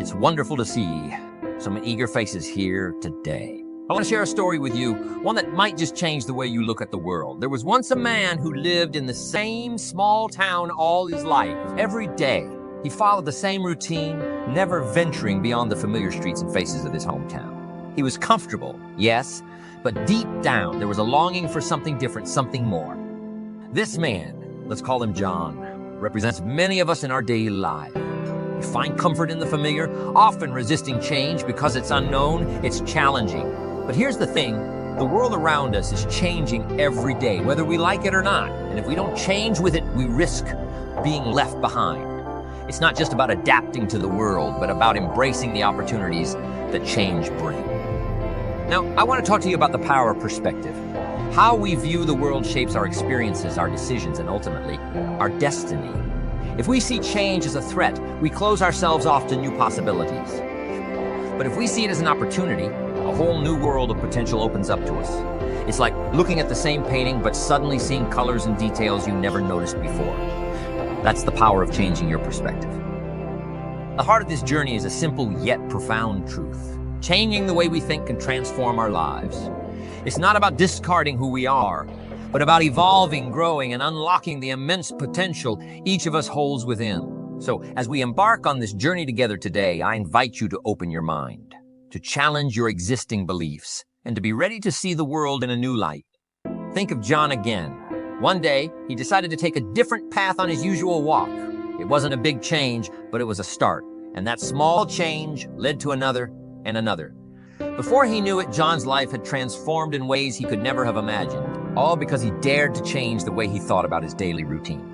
It's wonderful to see so many eager faces here today. I want to share a story with you, one that might just change the way you look at the world. There was once a man who lived in the same small town all his life. Every day, he followed the same routine, never venturing beyond the familiar streets and faces of his hometown. He was comfortable, yes, but deep down, there was a longing for something different, something more. This man, let's call him John, represents many of us in our daily lives. We find comfort in the familiar, often resisting change because it's unknown, it's challenging. But here's the thing, the world around us is changing every day, whether we like it or not. And if we don't change with it, we risk being left behind. It's not just about adapting to the world, but about embracing the opportunities that change brings. Now, I want to talk to you about the power of perspective. How we view the world shapes our experiences, our decisions, and ultimately, our destiny. If we see change as a threat, we close ourselves off to new possibilities. But if we see it as an opportunity, a whole new world of potential opens up to us. It's like looking at the same painting, but suddenly seeing colors and details you never noticed before. That's the power of changing your perspective. The heart of this journey is a simple yet profound truth. Changing the way we think can transform our lives. It's not about discarding who we are, but about evolving, growing, and unlocking the immense potential each of us holds within. So, as we embark on this journey together today, I invite you to open your mind, to challenge your existing beliefs, and to be ready to see the world in a new light. Think of John again. One day, he decided to take a different path on his usual walk. It wasn't a big change, but it was a start. And that small change led to another and another. Before he knew it, John's life had transformed in ways he could never have imagined, all because he dared to change the way he thought about his daily routine.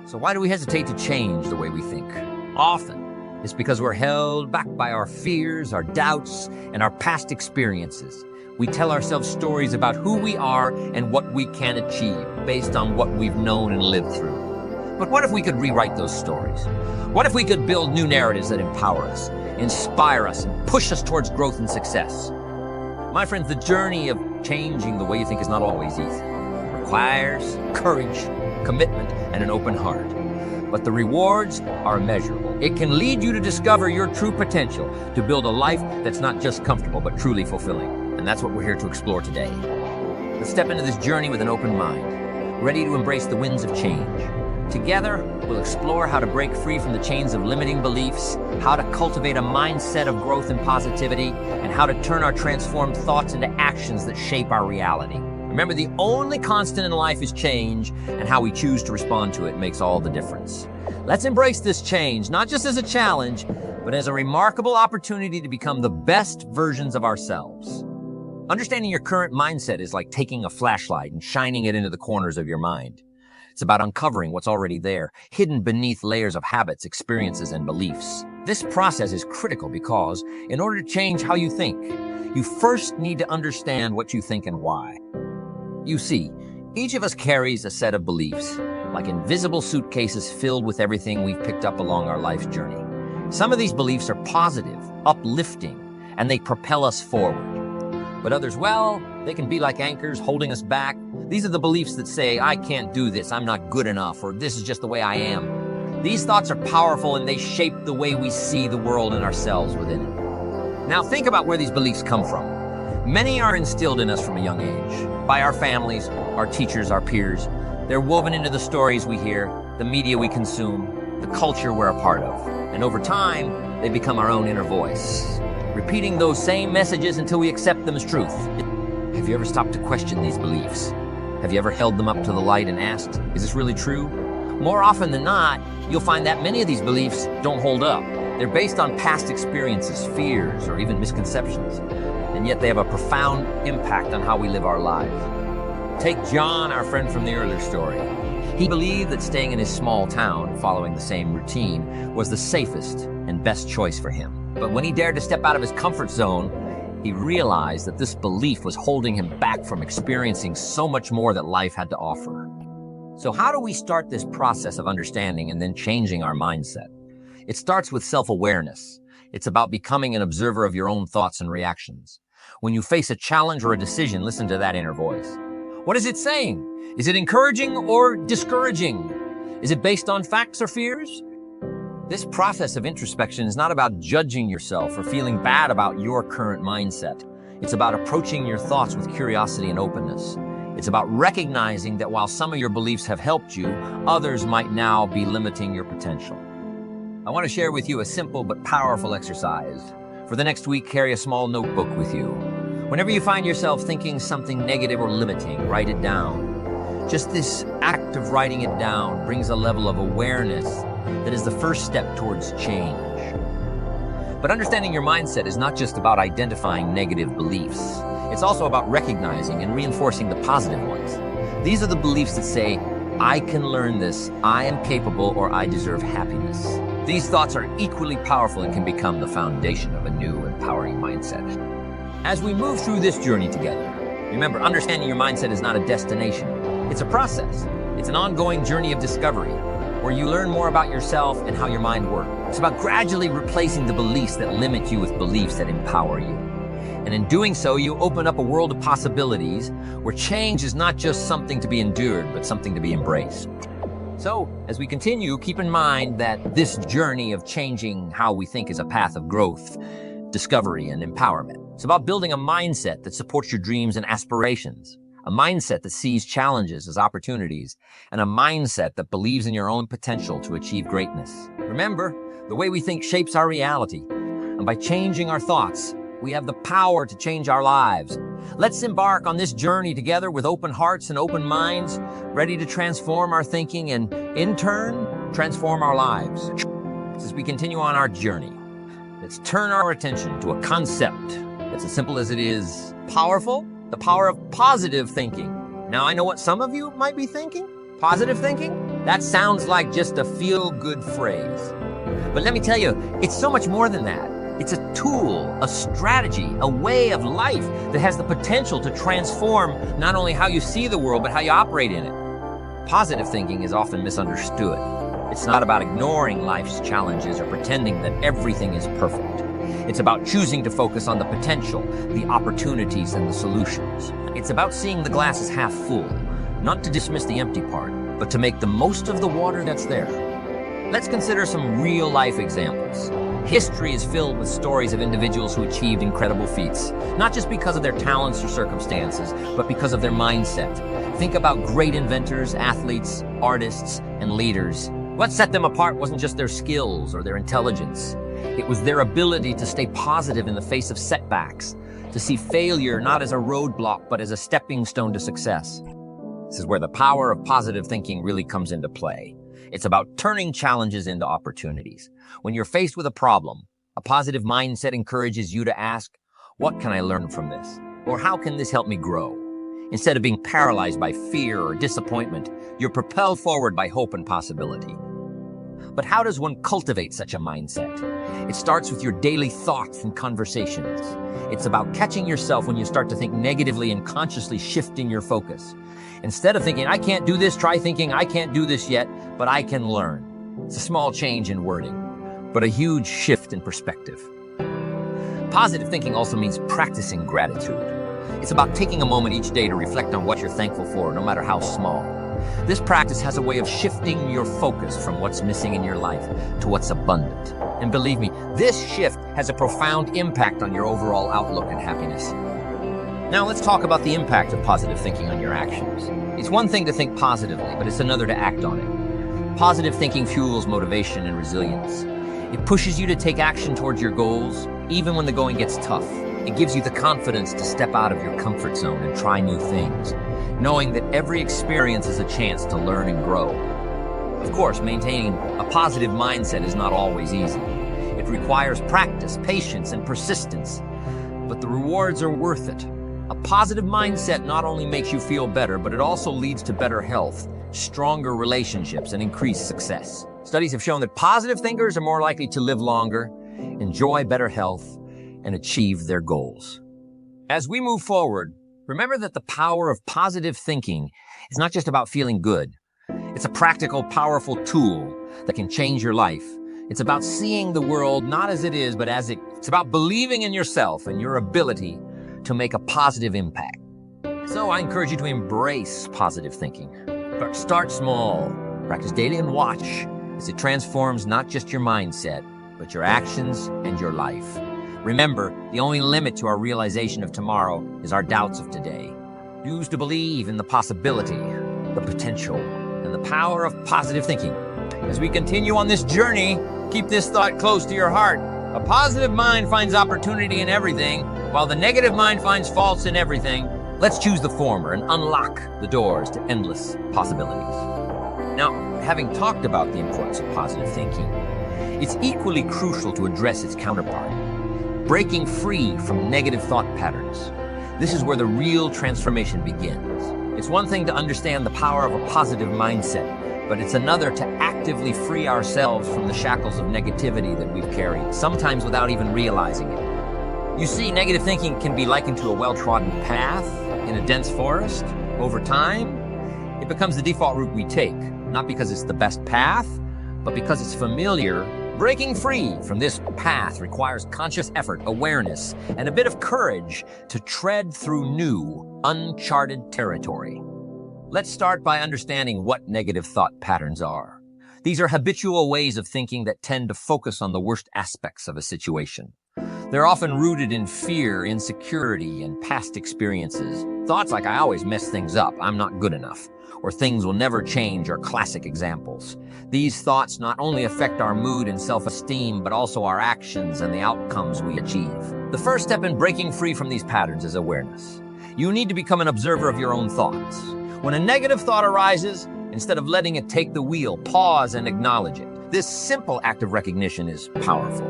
So why do we hesitate to change the way we think? Often, it's because we're held back by our fears, our doubts, and our past experiences. We tell ourselves stories about who we are and what we can achieve based on what we've known and lived through. But what if we could rewrite those stories? What if we could build new narratives that empower us, inspire us, and push us towards growth and success? My friends, the journey of changing the way you think is not always easy. It requires courage, commitment, and an open heart. But the rewards are immeasurable. It can lead you to discover your true potential, to build a life that's not just comfortable, but truly fulfilling. And that's what we're here to explore today. Let's step into this journey with an open mind, ready to embrace the winds of change. Together, we'll explore how to break free from the chains of limiting beliefs, how to cultivate a mindset of growth and positivity, and how to turn our transformed thoughts into actions that shape our reality. Remember, the only constant in life is change, and how we choose to respond to it makes all the difference. Let's embrace this change, not just as a challenge, but as a remarkable opportunity to become the best versions of ourselves. Understanding your current mindset is like taking a flashlight and shining it into the corners of your mind. It's about uncovering what's already there, hidden beneath layers of habits, experiences, and beliefs. This process is critical because, in order to change how you think, you first need to understand what you think and why. You see, each of us carries a set of beliefs, like invisible suitcases filled with everything we've picked up along our life's journey. Some of these beliefs are positive, uplifting, and they propel us forward. But others, well, they can be like anchors holding us back. These are the beliefs that say, I can't do this, I'm not good enough, or this is just the way I am. These thoughts are powerful and they shape the way we see the world and ourselves within it. Now think about where these beliefs come from. Many are instilled in us from a young age, by our families, our teachers, our peers. They're woven into the stories we hear, the media we consume, the culture we're a part of. And over time, they become our own inner voice, repeating those same messages until we accept them as truth. Have you ever stopped to question these beliefs? Have you ever held them up to the light and asked, is this really true? More often than not, you'll find that many of these beliefs don't hold up. They're based on past experiences, fears, or even misconceptions. And yet they have a profound impact on how we live our lives. Take John, our friend from the earlier story. He believed that staying in his small town, following the same routine, was the safest and best choice for him. But when he dared to step out of his comfort zone, he realized that this belief was holding him back from experiencing so much more that life had to offer. So how do we start this process of understanding and then changing our mindset? It starts with self-awareness. It's about becoming an observer of your own thoughts and reactions. When you face a challenge or a decision, listen to that inner voice. What is it saying? Is it encouraging or discouraging? Is it based on facts or fears? This process of introspection is not about judging yourself or feeling bad about your current mindset. It's about approaching your thoughts with curiosity and openness. It's about recognizing that while some of your beliefs have helped you, others might now be limiting your potential. I want to share with you a simple but powerful exercise. For the next week, carry a small notebook with you. Whenever you find yourself thinking something negative or limiting, write it down. Just this act of writing it down brings a level of awareness that is the first step towards change. But understanding your mindset is not just about identifying negative beliefs. It's also about recognizing and reinforcing the positive ones. These are the beliefs that say, I can learn this, I am capable, or I deserve happiness. These thoughts are equally powerful and can become the foundation of a new, empowering mindset. As we move through this journey together, remember, understanding your mindset is not a destination. It's a process. It's an ongoing journey of discovery where you learn more about yourself and how your mind works. It's about gradually replacing the beliefs that limit you with beliefs that empower you. And in doing so, you open up a world of possibilities where change is not just something to be endured, but something to be embraced. So, as we continue, keep in mind that this journey of changing how we think is a path of growth, discovery, and empowerment. It's about building a mindset that supports your dreams and aspirations, a mindset that sees challenges as opportunities, and a mindset that believes in your own potential to achieve greatness. Remember, the way we think shapes our reality, and by changing our thoughts, we have the power to change our lives. Let's embark on this journey together with open hearts and open minds, ready to transform our thinking and, in turn, transform our lives. As we continue on our journey, let's turn our attention to a concept that's as simple as it is powerful, the power of positive thinking. Now, I know what some of you might be thinking. Positive thinking? That sounds like just a feel-good phrase. But let me tell you, it's so much more than that. It's a tool, a strategy, a way of life that has the potential to transform not only how you see the world, but how you operate in it. Positive thinking is often misunderstood. It's not about ignoring life's challenges or pretending that everything is perfect. It's about choosing to focus on the potential, the opportunities, and the solutions. It's about seeing the glass as half full, not to dismiss the empty part, but to make the most of the water that's there. Let's consider some real-life examples. History is filled with stories of individuals who achieved incredible feats, not just because of their talents or circumstances, but because of their mindset. Think about great inventors, athletes, artists, and leaders. What set them apart wasn't just their skills or their intelligence. It was their ability to stay positive in the face of setbacks, to see failure not as a roadblock, but as a stepping stone to success. This is where the power of positive thinking really comes into play. It's about turning challenges into opportunities. When you're faced with a problem, a positive mindset encourages you to ask, what can I learn from this? Or how can this help me grow? Instead of being paralyzed by fear or disappointment, you're propelled forward by hope and possibility. But how does one cultivate such a mindset? It starts with your daily thoughts and conversations. It's about catching yourself when you start to think negatively and consciously shifting your focus. Instead of thinking, I can't do this, try thinking, I can't do this yet, but I can learn. It's a small change in wording, but a huge shift in perspective. Positive thinking also means practicing gratitude. It's about taking a moment each day to reflect on what you're thankful for, no matter how small. This practice has a way of shifting your focus from what's missing in your life to what's abundant. And believe me, this shift has a profound impact on your overall outlook and happiness. Now let's talk about the impact of positive thinking on your actions. It's one thing to think positively, but it's another to act on it. Positive thinking fuels motivation and resilience. It pushes you to take action towards your goals, even when the going gets tough. It gives you the confidence to step out of your comfort zone and try new things, knowing that every experience is a chance to learn and grow. Of course, maintaining a positive mindset is not always easy. It requires practice, patience, and persistence, but the rewards are worth it. A positive mindset not only makes you feel better, but it also leads to better health, stronger relationships, and increased success. Studies have shown that positive thinkers are more likely to live longer, enjoy better health, and achieve their goals. As we move forward, remember that the power of positive thinking is not just about feeling good. It's a practical, powerful tool that can change your life. It's about seeing the world not as it is, but as it's about believing in yourself and your ability to make a positive impact. So I encourage you to embrace positive thinking. But start small, practice daily, and watch is it transforms not just your mindset, but your actions and your life. Remember, the only limit to our realization of tomorrow is our doubts of today. Choose to believe in the possibility, the potential, and the power of positive thinking. As we continue on this journey, keep this thought close to your heart. A positive mind finds opportunity in everything, while the negative mind finds faults in everything. Let's choose the former and unlock the doors to endless possibilities. Now, having talked about the importance of positive thinking, it's equally crucial to address its counterpart. Breaking free from negative thought patterns. This is where the real transformation begins. It's one thing to understand the power of a positive mindset, but it's another to actively free ourselves from the shackles of negativity that we've carried, sometimes without even realizing it. You see, negative thinking can be likened to a well-trodden path in a dense forest. Over time, it becomes the default route we take, not because it's the best path, but because it's familiar. Breaking free from this path requires conscious effort, awareness, and a bit of courage to tread through new, uncharted territory. Let's start by understanding what negative thought patterns are. These are habitual ways of thinking that tend to focus on the worst aspects of a situation. They're often rooted in fear, insecurity, and past experiences. Thoughts like, "I always mess things up, I'm not good enough," or "things will never change" are classic examples. These thoughts not only affect our mood and self-esteem, but also our actions and the outcomes we achieve. The first step in breaking free from these patterns is awareness. You need to become an observer of your own thoughts. When a negative thought arises, instead of letting it take the wheel, pause and acknowledge it. This simple act of recognition is powerful.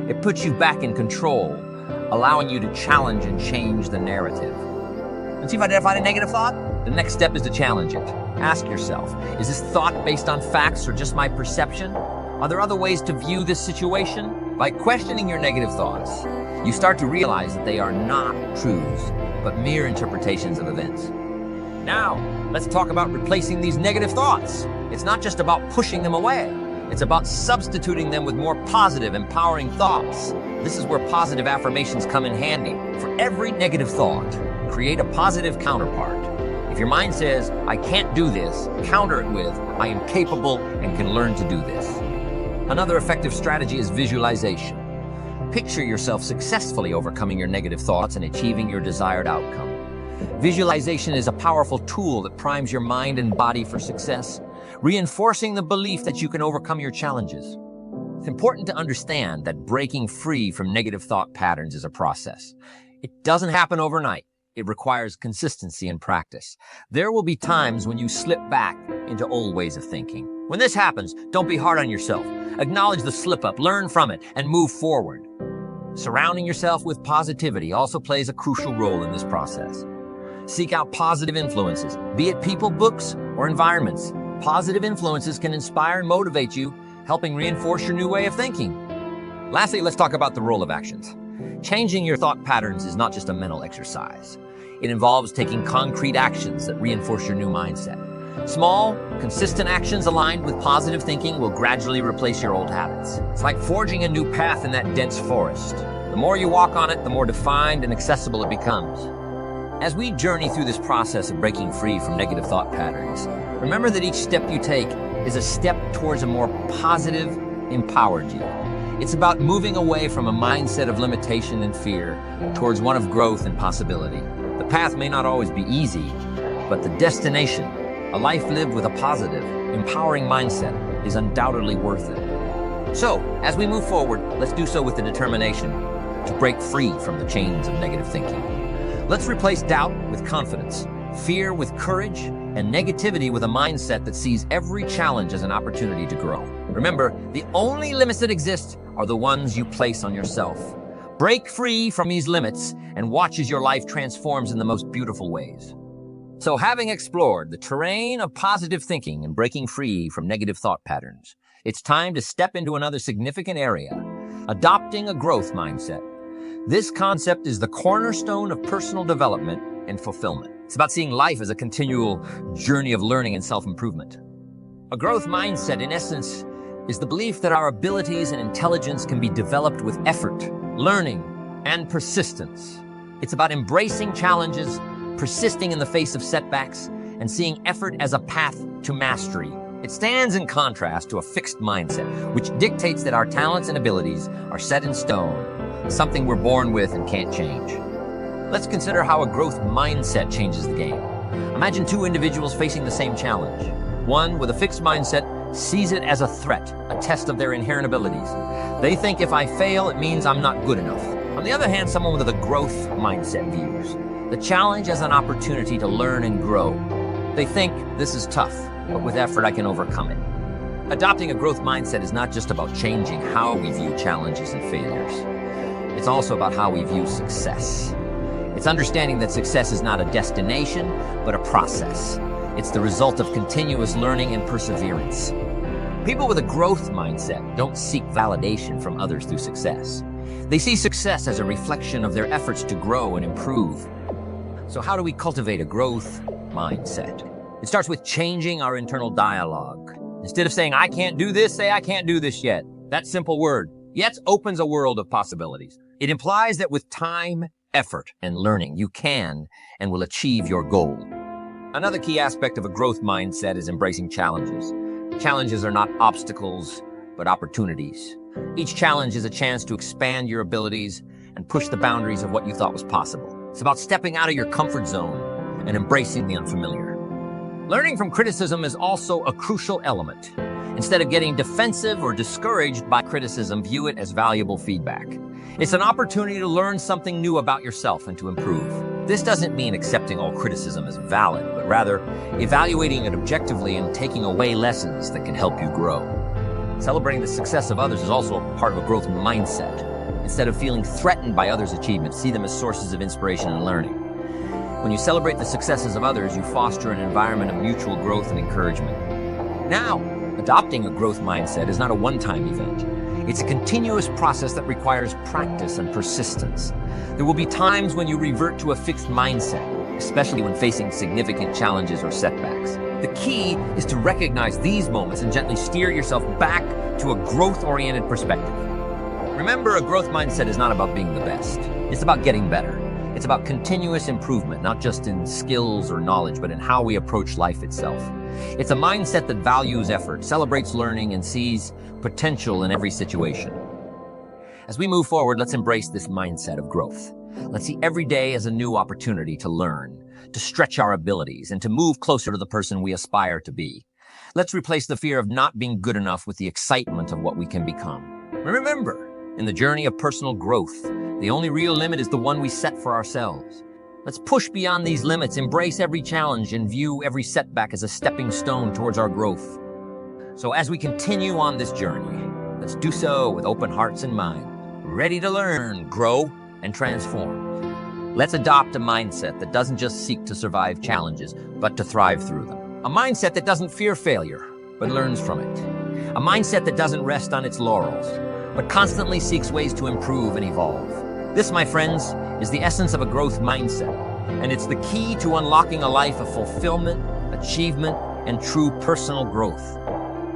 It puts you back in control, allowing you to challenge and change the narrative. Once you've identified a negative thought, the next step is to challenge it. Ask yourself, is this thought based on facts or just my perception? Are there other ways to view this situation? By questioning your negative thoughts, you start to realize that they are not truths, but mere interpretations of events. Now, let's talk about replacing these negative thoughts. It's not just about pushing them away. It's about substituting them with more positive, empowering thoughts. This is where positive affirmations come in handy. For every negative thought, create a positive counterpart. If your mind says, "I can't do this," counter it with, "I am capable and can learn to do this." Another effective strategy is visualization. Picture yourself successfully overcoming your negative thoughts and achieving your desired outcome. Visualization is a powerful tool that primes your mind and body for success, reinforcing the belief that you can overcome your challenges. It's important to understand that breaking free from negative thought patterns is a process. It doesn't happen overnight. It requires consistency and practice. There will be times when you slip back into old ways of thinking. When this happens, don't be hard on yourself. Acknowledge the slip-up, learn from it, and move forward. Surrounding yourself with positivity also plays a crucial role in this process. Seek out positive influences, be it people, books, or environments. Positive influences can inspire and motivate you, helping reinforce your new way of thinking. Lastly, let's talk about the role of actions. Changing your thought patterns is not just a mental exercise. It involves taking concrete actions that reinforce your new mindset. Small, consistent actions aligned with positive thinking will gradually replace your old habits. It's like forging a new path in that dense forest. The more you walk on it, the more defined and accessible it becomes. As we journey through this process of breaking free from negative thought patterns, remember that each step you take is a step towards a more positive, empowered you. It's about moving away from a mindset of limitation and fear towards one of growth and possibility. The path may not always be easy, but the destination, a life lived with a positive, empowering mindset, is undoubtedly worth it. So, as we move forward, let's do so with the determination to break free from the chains of negative thinking. Let's replace doubt with confidence, fear with courage, and negativity with a mindset that sees every challenge as an opportunity to grow. Remember, the only limits that exist are the ones you place on yourself. Break free from these limits and watch as your life transforms in the most beautiful ways. So, having explored the terrain of positive thinking and breaking free from negative thought patterns, it's time to step into another significant area, adopting a growth mindset. This concept is the cornerstone of personal development and fulfillment. It's about seeing life as a continual journey of learning and self-improvement. A growth mindset, in essence, is the belief that our abilities and intelligence can be developed with effort, learning, and persistence. It's about embracing challenges, persisting in the face of setbacks, and seeing effort as a path to mastery. It stands in contrast to a fixed mindset, which dictates that our talents and abilities are set in stone, something we're born with and can't change. Let's consider how a growth mindset changes the game. Imagine two individuals facing the same challenge. One with a fixed mindset sees it as a threat, a test of their inherent abilities. They think if I fail, it means I'm not good enough. On the other hand, someone with a growth mindset views the challenge as an opportunity to learn and grow. They think this is tough, but with effort I can overcome it. Adopting a growth mindset is not just about changing how we view challenges and failures. It's also about how we view success. It's understanding that success is not a destination, but a process. It's the result of continuous learning and perseverance. People with a growth mindset don't seek validation from others through success. They see success as a reflection of their efforts to grow and improve. So how do we cultivate a growth mindset? It starts with changing our internal dialogue. Instead of saying, I can't do this, say, I can't do this yet. That simple word, yet opens a world of possibilities. It implies that with time, effort, and learning, you can and will achieve your goal. Another key aspect of a growth mindset is embracing challenges. Challenges are not obstacles, but opportunities. Each challenge is a chance to expand your abilities and push the boundaries of what you thought was possible. It's about stepping out of your comfort zone and embracing the unfamiliar. Learning from criticism is also a crucial element. Instead of getting defensive or discouraged by criticism, view it as valuable feedback. It's an opportunity to learn something new about yourself and to improve. This doesn't mean accepting all criticism as valid, but rather evaluating it objectively and taking away lessons that can help you grow. Celebrating the success of others is also part of a growth mindset. Instead of feeling threatened by others' achievements, see them as sources of inspiration and learning. When you celebrate the successes of others, you foster an environment of mutual growth and encouragement. Now, adopting a growth mindset is not a one-time event. It's a continuous process that requires practice and persistence. There will be times when you revert to a fixed mindset, especially when facing significant challenges or setbacks. The key is to recognize these moments and gently steer yourself back to a growth-oriented perspective. Remember, a growth mindset is not about being the best. It's about getting better. It's about continuous improvement, not just in skills or knowledge, but in how we approach life itself. It's a mindset that values effort, celebrates learning, and sees potential in every situation. As we move forward, let's embrace this mindset of growth. Let's see every day as a new opportunity to learn, to stretch our abilities, and to move closer to the person we aspire to be. Let's replace the fear of not being good enough with the excitement of what we can become. Remember, in the journey of personal growth, the only real limit is the one we set for ourselves. Let's push beyond these limits, embrace every challenge, and view every setback as a stepping stone towards our growth. So as we continue on this journey, let's do so with open hearts and minds, ready to learn, grow, and transform. Let's adopt a mindset that doesn't just seek to survive challenges, but to thrive through them. A mindset that doesn't fear failure, but learns from it. A mindset that doesn't rest on its laurels, but constantly seeks ways to improve and evolve. This, my friends, is the essence of a growth mindset, and it's the key to unlocking a life of fulfillment, achievement, and true personal growth.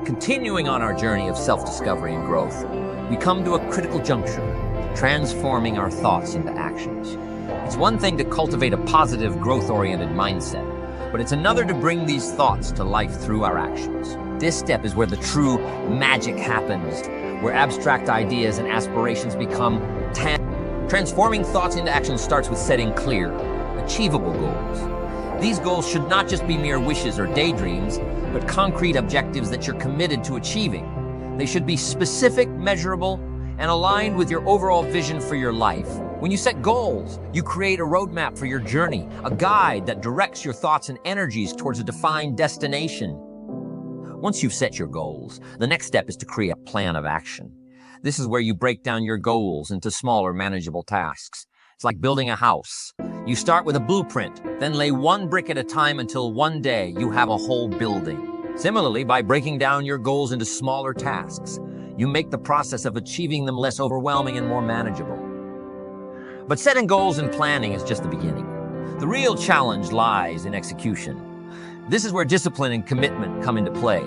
Continuing on our journey of self-discovery and growth, we come to a critical juncture, transforming our thoughts into actions. It's one thing to cultivate a positive, growth-oriented mindset, but it's another to bring these thoughts to life through our actions. This step is where the true magic happens, where abstract ideas and aspirations become tangible. Transforming thoughts into action starts with setting clear, achievable goals. These goals should not just be mere wishes or daydreams, but concrete objectives that you're committed to achieving. They should be specific, measurable, and aligned with your overall vision for your life. When you set goals, you create a roadmap for your journey, a guide that directs your thoughts and energies towards a defined destination. Once you've set your goals, the next step is to create a plan of action. This is where you break down your goals into smaller, manageable tasks. It's like building a house. You start with a blueprint, then lay one brick at a time until one day you have a whole building. Similarly, by breaking down your goals into smaller tasks, you make the process of achieving them less overwhelming and more manageable. But setting goals and planning is just the beginning. The real challenge lies in execution. This is where discipline and commitment come into play.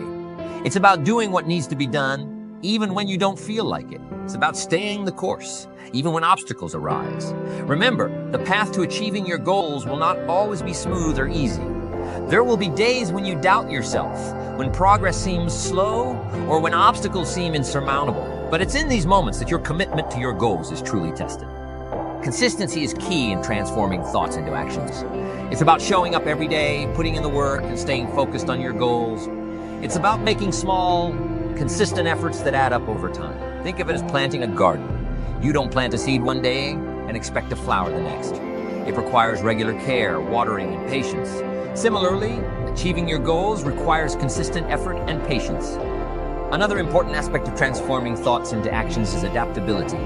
It's about doing what needs to be done, even when you don't feel like it. It's about staying the course, even when obstacles arise. Remember, the path to achieving your goals will not always be smooth or easy. There will be days when you doubt yourself, when progress seems slow, or when obstacles seem insurmountable. But it's in these moments that your commitment to your goals is truly tested. Consistency is key in transforming thoughts into actions. It's about showing up every day, putting in the work, and staying focused on your goals. It's about making small, consistent efforts that add up over time. Think of it as planting a garden. You don't plant a seed one day and expect a flower the next. It requires regular care, watering, and patience. Similarly, achieving your goals requires consistent effort and patience. Another important aspect of transforming thoughts into actions is adaptability.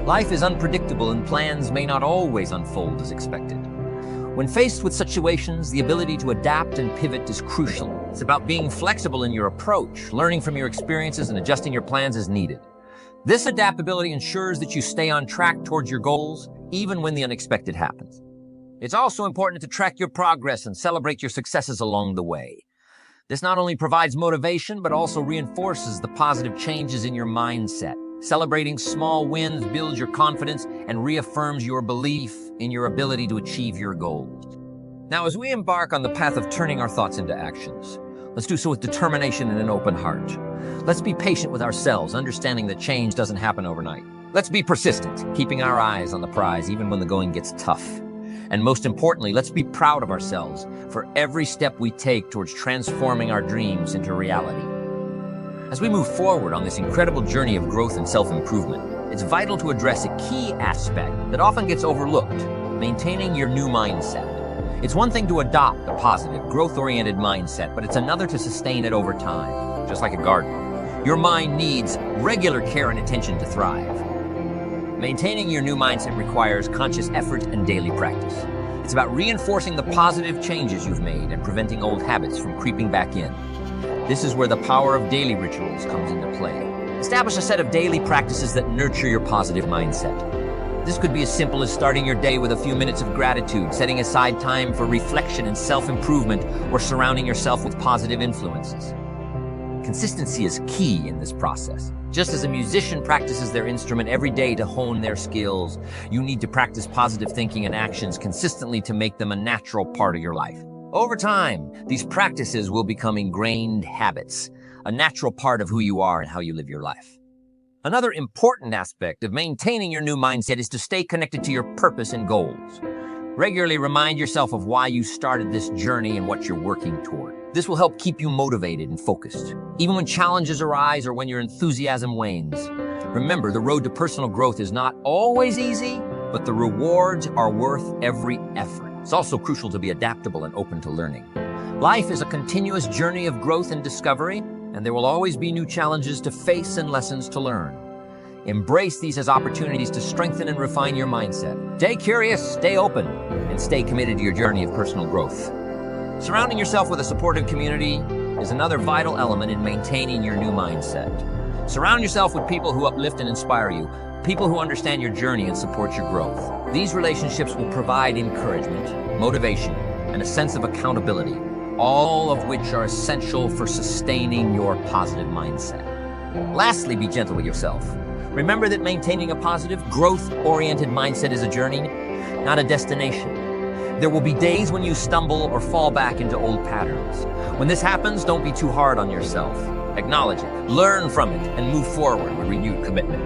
Life is unpredictable and plans may not always unfold as expected. When faced with situations, the ability to adapt and pivot is crucial. It's about being flexible in your approach, learning from your experiences, and adjusting your plans as needed. This adaptability ensures that you stay on track towards your goals, even when the unexpected happens. It's also important to track your progress and celebrate your successes along the way. This not only provides motivation, but also reinforces the positive changes in your mindset. Celebrating small wins builds your confidence and reaffirms your belief in your ability to achieve your goals. Now, as we embark on the path of turning our thoughts into actions, let's do so with determination and an open heart. Let's be patient with ourselves, understanding that change doesn't happen overnight. Let's be persistent, keeping our eyes on the prize even when the going gets tough. And most importantly, let's be proud of ourselves for every step we take towards transforming our dreams into reality. As we move forward on this incredible journey of growth and self-improvement, it's vital to address a key aspect that often gets overlooked: maintaining your new mindset. It's one thing to adopt a positive, growth-oriented mindset, but it's another to sustain it over time. Just like a garden, your mind needs regular care and attention to thrive. Maintaining your new mindset requires conscious effort and daily practice. It's about reinforcing the positive changes you've made and preventing old habits from creeping back in. This is where the power of daily rituals comes into play. Establish a set of daily practices that nurture your positive mindset. This could be as simple as starting your day with a few minutes of gratitude, setting aside time for reflection and self-improvement, or surrounding yourself with positive influences. Consistency is key in this process. Just as a musician practices their instrument every day to hone their skills, you need to practice positive thinking and actions consistently to make them a natural part of your life. Over time, these practices will become ingrained habits, a natural part of who you are and how you live your life. Another important aspect of maintaining your new mindset is to stay connected to your purpose and goals. Regularly remind yourself of why you started this journey and what you're working toward. This will help keep you motivated and focused, even when challenges arise or when your enthusiasm wanes. Remember, the road to personal growth is not always easy, but the rewards are worth every effort. It's also crucial to be adaptable and open to learning. Life is a continuous journey of growth and discovery, and there will always be new challenges to face and lessons to learn. Embrace these as opportunities to strengthen and refine your mindset. Stay curious, stay open, and stay committed to your journey of personal growth. Surrounding yourself with a supportive community is another vital element in maintaining your new mindset. Surround yourself with people who uplift and inspire you, people who understand your journey and support your growth. These relationships will provide encouragement, motivation, and a sense of accountability, all of which are essential for sustaining your positive mindset. Lastly, be gentle with yourself. Remember that maintaining a positive, growth-oriented mindset is a journey, not a destination. There will be days when you stumble or fall back into old patterns. When this happens, don't be too hard on yourself. Acknowledge it, learn from it, and move forward with renewed commitment.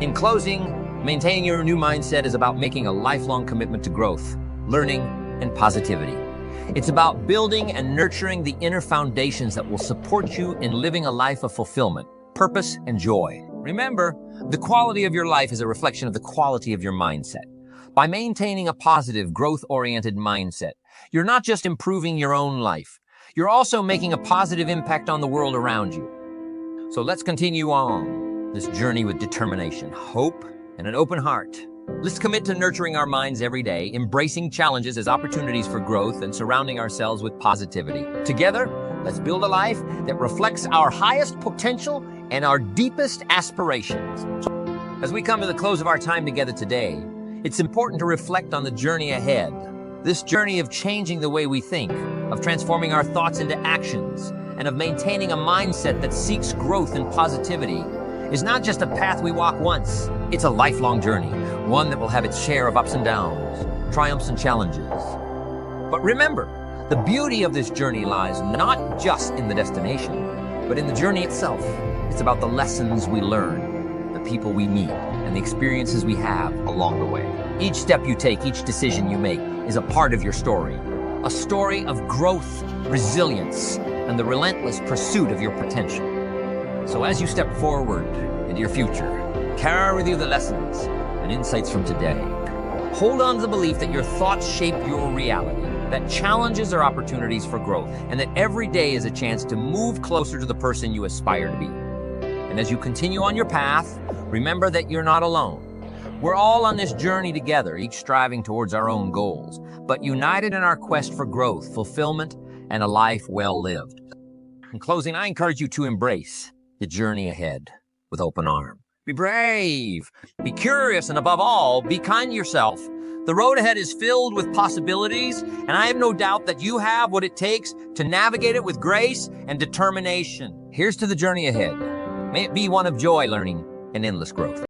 In closing, maintaining your new mindset is about making a lifelong commitment to growth, learning, and positivity. It's about building and nurturing the inner foundations that will support you in living a life of fulfillment, purpose, and joy. Remember, the quality of your life is a reflection of the quality of your mindset. By maintaining a positive, growth-oriented mindset, you're not just improving your own life, you're also making a positive impact on the world around you. So let's continue on this journey with determination, hope, and an open heart. Let's commit to nurturing our minds every day, embracing challenges as opportunities for growth, and surrounding ourselves with positivity. Together, let's build a life that reflects our highest potential and our deepest aspirations. As we come to the close of our time together today, it's important to reflect on the journey ahead. This journey of changing the way we think, of transforming our thoughts into actions, and of maintaining a mindset that seeks growth and positivity is not just a path we walk once. It's a lifelong journey, one that will have its share of ups and downs, triumphs and challenges. But remember, The beauty of this journey lies not just in the destination, but in the journey itself. It's about the lessons we learn, the people we meet, and the experiences we have along the way. Each step you take, each decision you make is a part of your story. A story of growth, resilience, and the relentless pursuit of your potential. So as you step forward into your future, carry with you the lessons and insights from today. Hold on to the belief that your thoughts shape your reality, that challenges are opportunities for growth, and that every day is a chance to move closer to the person you aspire to be. And as you continue on your path, remember that you're not alone. We're all on this journey together, each striving towards our own goals, but united in our quest for growth, fulfillment, and a life well lived. In closing, I encourage you to embrace the journey ahead with open arms. Be brave, be curious, and above all, be kind to yourself. The road ahead is filled with possibilities, and I have no doubt that you have what it takes to navigate it with grace and determination. Here's to the journey ahead. May it be one of joy, learning, and endless growth.